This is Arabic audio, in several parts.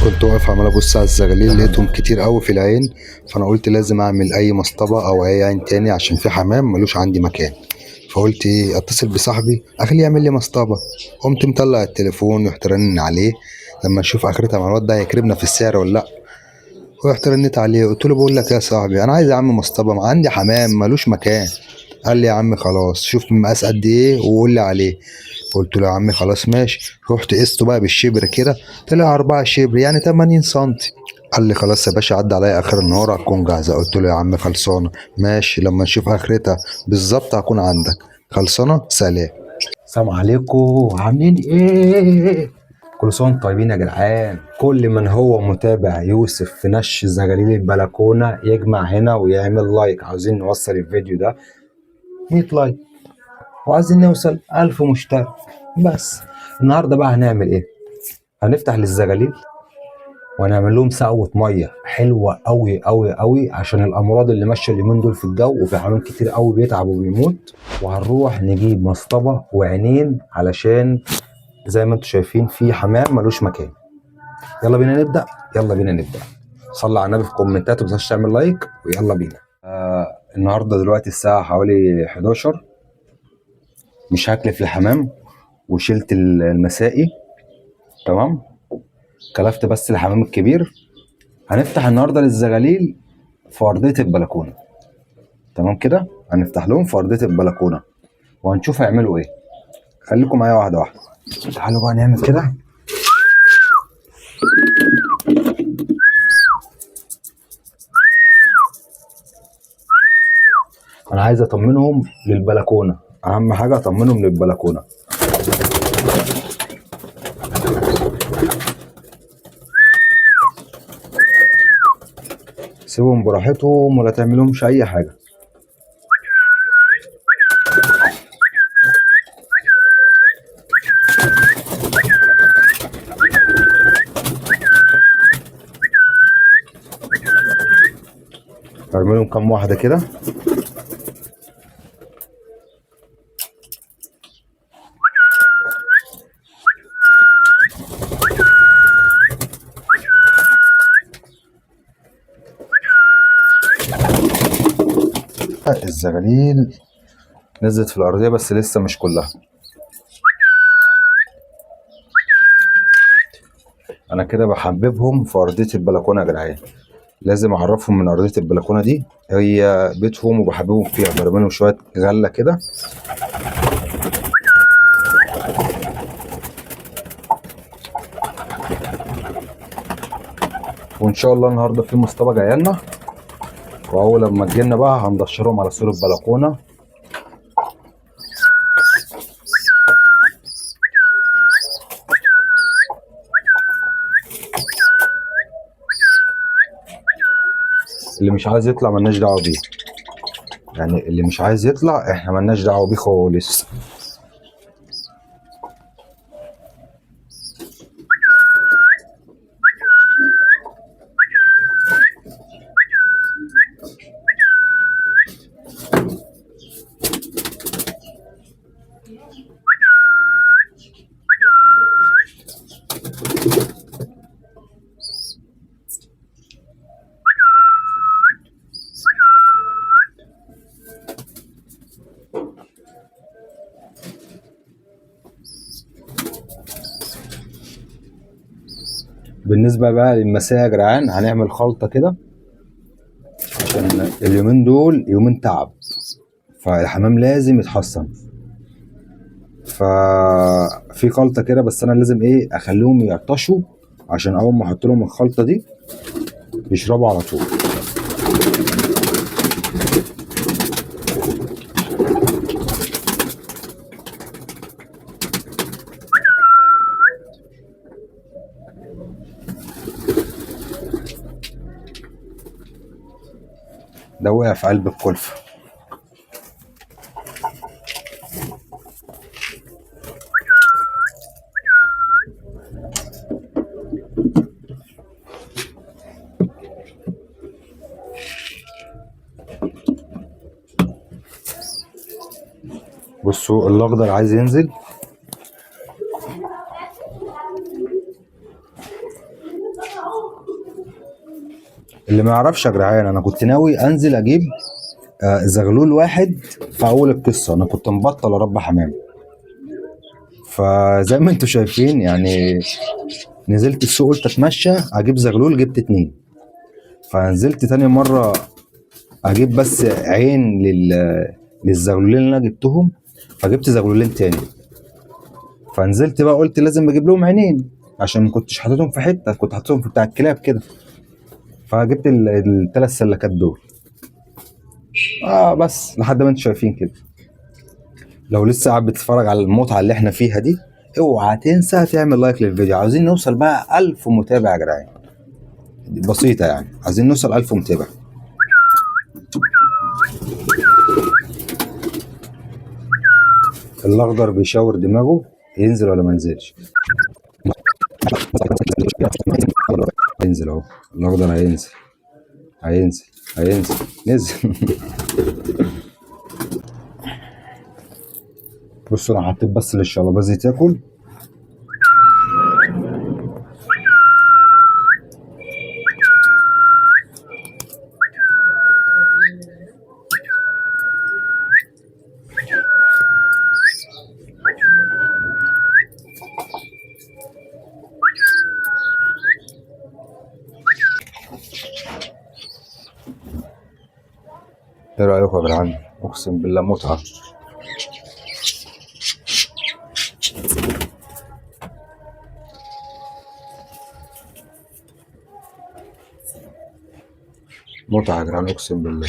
كنت واقف عمال ابص على الزغاليل لقيتهم كتير قوي في العين. فانا قلت لازم اعمل اي مصطبه او اي عين تاني عشان في حمام ملوش عندي مكان. فقلت ايه اتصل بصاحبي اخليه يعمل لي مصطبه. قمت مطلع التليفون ورحت رنن عليه لما نشوف اخرتها مع الواد ده هيكرمنا في السعر ولا لا. ورحت رنيت عليه قلت له بقول لك يا صاحبي انا عايز يا عم مصطبه، ما عندي حمام ملوش مكان. قال لي يا عم خلاص شوف المقاس قد ايه وقول لي عليه. قلت له يا عم خلاص ماشي. رحت قسته بقى بالشبر كده، طلع 4 شبر يعني 80 سنتي. قال لي خلاص يا باشا عدى عليا اخر النهار هتكون جاهزه. قلت له يا عم خلصانه ماشي، لما نشوف اخرتها بالظبط هكون عندك. خلصانه سلام. السلام عليكم، عاملين ايه؟ كل سنه وانتم طيبين يا جدعان. كل من هو متابع يوسف في نش زغاليل البلكونه يجمع هنا ويعمل لايك. عاوزين نوصل الفيديو ده 100 لايك وعايزين نوصل 1000 مشترك بس. النهارده بقى هنعمل ايه؟ هنفتح للزغاليل وهنعمل لهم سقوة ميه حلوه قوي قوي قوي عشان الامراض اللي ماشيه اليومين دول في الجو، وفي حمام كتير قوي بيتعب وبيموت. وهنروح نجيب مصطبه وعينين علشان زي ما انتم شايفين في حمام ملوش مكان. يلا بينا نبدا، يلا بينا نبدا. صلي على النبي في كومنتات ومتنساش تعمل لايك ويلا بينا. النهارده دلوقتي الساعه حوالي 11. مش هكلف الحمام وشلت المسائي تمام. كلفت بس الحمام الكبير. هنفتح النهارده للزغاليل في ارضيه البلكونه تمام كده. هنفتح لهم في ارضيه البلكونه وهنشوف هيعملوا ايه. خليكم معايا واحده واحده. تعالوا بقى نعمل كده. انا عايز اطمنهم للبلكونه، اهم حاجه اطمنهم للبلكونه. سيبهم براحتهم ولا تعملهمش اي حاجه. ارمي كام واحده كده. الزغاليل نزلت في الارضيه بس لسه مش كلها. انا كده بحببهم في ارضيه البلكونه يا جدعان. لازم اعرفهم من ارضيه البلكونه دي هي بيتهم وبحببهم فيها. برمي لهم شويه غله كده. وان شاء الله النهارده في مصطبه جايه لنا، واول لما تجيلنا بقى هندشرهم على سور البلكونه. اللي مش عايز يطلع ملناش دعوه بيه، يعني اللي مش عايز يطلع احنا ملناش دعوه بيه خالص. بالنسبه بقى للمساء يا جدعان هنعمل خلطه كده عشان اليومين دول يومين تعب، فالحمام لازم يتحصن. ففي خلطه كده بس انا لازم ايه اخليهم يعطشوا عشان اول ما احط لهم الخلطه دي يشربوا على طول. ده وقع في قلب الكلفه. بصوا الاخضر عايز ينزل. اللي ما يعرفش يا جدعان، انا كنت ناوي انزل اجيب زغلول واحد في اول القصه. انا كنت مبطل اربي حمام، فزي ما انتوا شايفين يعني نزلت السوق قلت اتمشى اجيب زغلول، جبت 2. فنزلت تاني مره اجيب بس عين للزغلولين اللي انا جبتهم، فجبت زغلولين تاني. فنزلت بقى قلت لازم اجيب لهم عينين عشان ما كنتش حاططهم في حته، كنت حاططهم في بتاع الكلاب كده. فجبت ال3 سلكات دول. بس لحد ما انتوا شايفين كده. لو لسه قاعد بتتفرج على المتعه اللي احنا فيها دي، اوعى تنسى تعمل لايك للفيديو. عاوزين نوصل بقى 1000 متابع يا جدعان، بسيطه يعني، عايزين نوصل 1000 متابع. الاخضر بيشاور دماغه ينزل ولا ما ينزلش. هينزل اهو، الاخضر هينزل هينزل هينزل نزل. بصوا انا حطيت بس للشلبازي تاكل. ايه رايكم يا جدعان؟ اقسم بالله متعه. متعه يا جدعان اقسم بالله.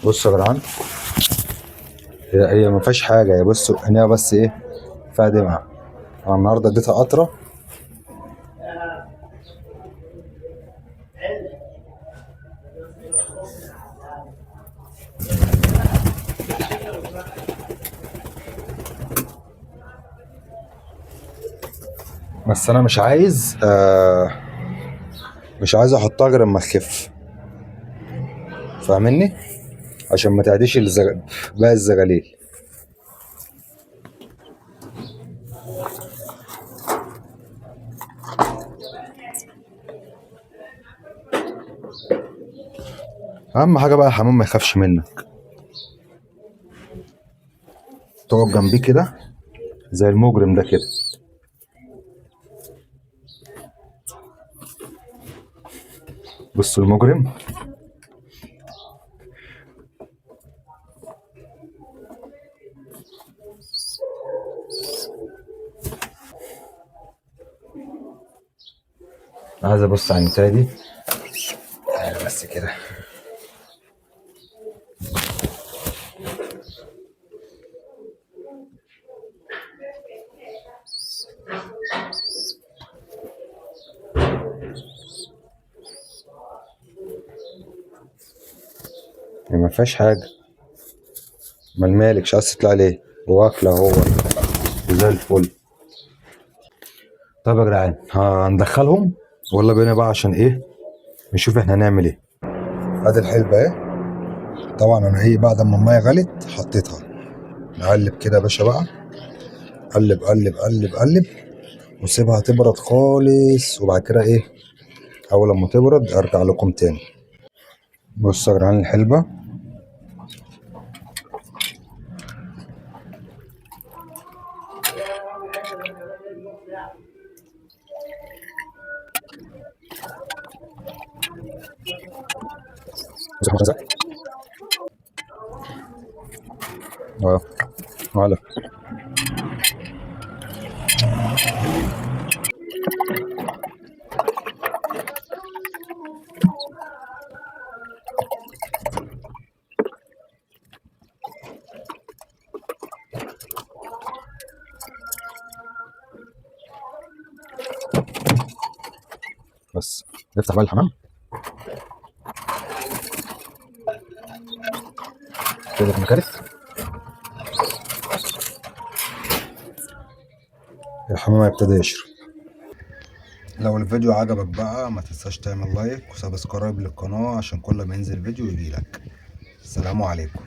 بصوا يا جدعان، هي ما فيهاش حاجه، هي بصوا عينيها بس ايه فيها دمعه. انا النهارده اديتها قطره. بس انا مش عايز احطها غير اما تخف، فاهمني؟ عشان ما تعديش باقي الزغاليل. اهم حاجه بقى الحمام ما يخافش منك، تقف جنبيه كده زي المجرم ده كده. بصوا المجرم. عايز ابص على النتايه دي بس كده. ما فيهاش حاجه، امال مالك مش عايز تطلع ليه؟ واكله هو زي الفل. طب يا جدعان هندخلهم ولا بينا بقى عشان ايه نشوف احنا هنعمل ايه. ادي الحلبة اهي. طبعا انا ايه بعد ما المية غلت حطيتها. نقلب كده يا باشا بقى، قلب قلب قلب قلب وسيبها تبرد خالص، وبعد كده ايه اول لما تبرد ارجع لكم تاني. بصوا يا جدعان الحلبة، اه ولا بس نفتح بقى الحمام كده في مكارف. الحمام هيبتدي يشرب. لو الفيديو عجبك بقى ما تنساش تعمل لايك وسبسكرايب للقناة عشان كل ما ينزل فيديو يجيلك. السلام عليكم.